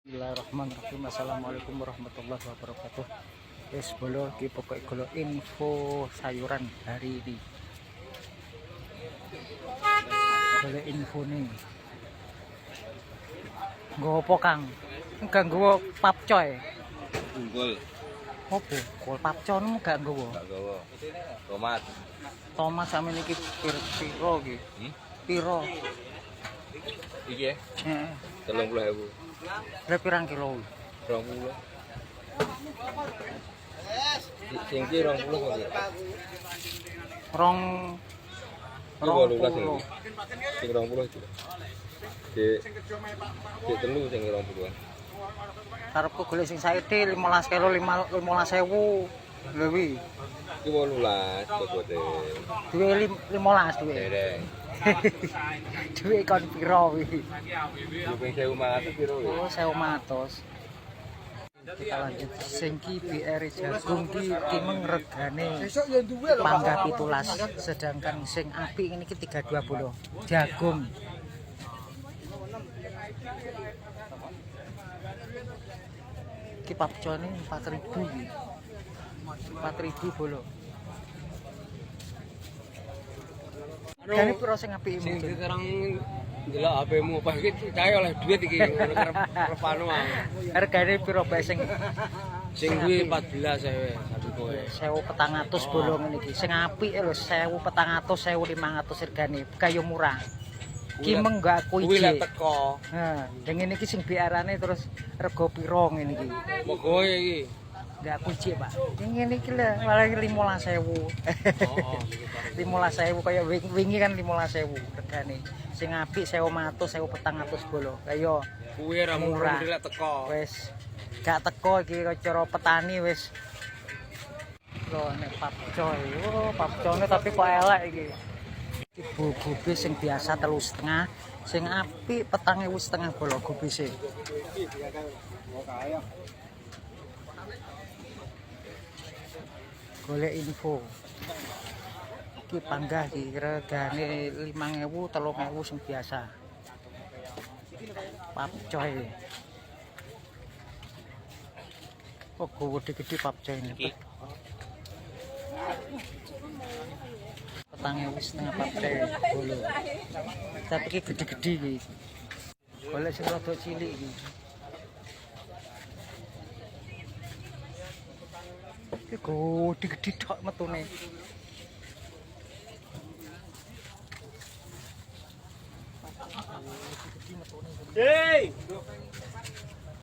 Bismillahirrahmanirrahim. Assalamualaikum warahmatullahi wabarakatuh. Yes, bolo ki pokok golo info sayuran hari ini. Boleh info nih. Nggo apa Kang? Enggak nggo papcoy. Unggul. Opo? Kol papcoy nemu gak nggo? Gak gawa. Tomat. Tomat sama niki piro iki? Piro? Iki ya. Heeh. 30.000. Berapa pirang kilo? 20. Sing iki 20 kok. Rong puluh. Sing 20 iki. Di telu sing 20-an. Karepku golek sing saiki 15 kilo 15.000. Lewi. Iki 18 bobote. Duwe 15 duwe. Dereng. Duwe kon piro iki? Ping 1.500 piro ya? Oh, 1.100. Kita lanjut singki BR jagung ki meng regane pangga 17 sedangkan sing apik ini ki 320 jagung. Ki papcone 4.000 iki. 4.000 bolo. Gane piro sing apik Sing iki? sekarang ndelok HP-mu apa iki cahe oleh duit iki karepanu wae. Hargane piro bae sing Kuwi 14.000 sapi kowe. 1.400 bolong iki. Sing apik lho 1.400 1.500 regane. Kaya murah. Ki menggak kuwi. Kuwi lek teko. Nah, yang ini ki sing biarane terus rego piro ngene iki. Mogo iki. Enggak kunci, Pak. Yang ini ki lho malah 15.000. Oh, 15.000 kaya wingi kan 15.000 regane. Sing apik 1.100 1.400 bolong. Kaya kuwi ra murah lek teko. Wis gak teko iki cara petani wis. Lho nek papcoy. Oh, papcone tapi kok elek iki. Iki gobe sing biasa 3,5, sing apik 4.500 bolo gobe sih. Golek info. Iki panggah iki regane 5.000 3.000 sing biasa. Papcoy. Oh, gede-gede papcoy ini. Petangnya wis setengah papcoy bolo. Tapi iki gede-gede iki. Golek sing rada cilik iki. Iki gede-gede tok metune. Hei,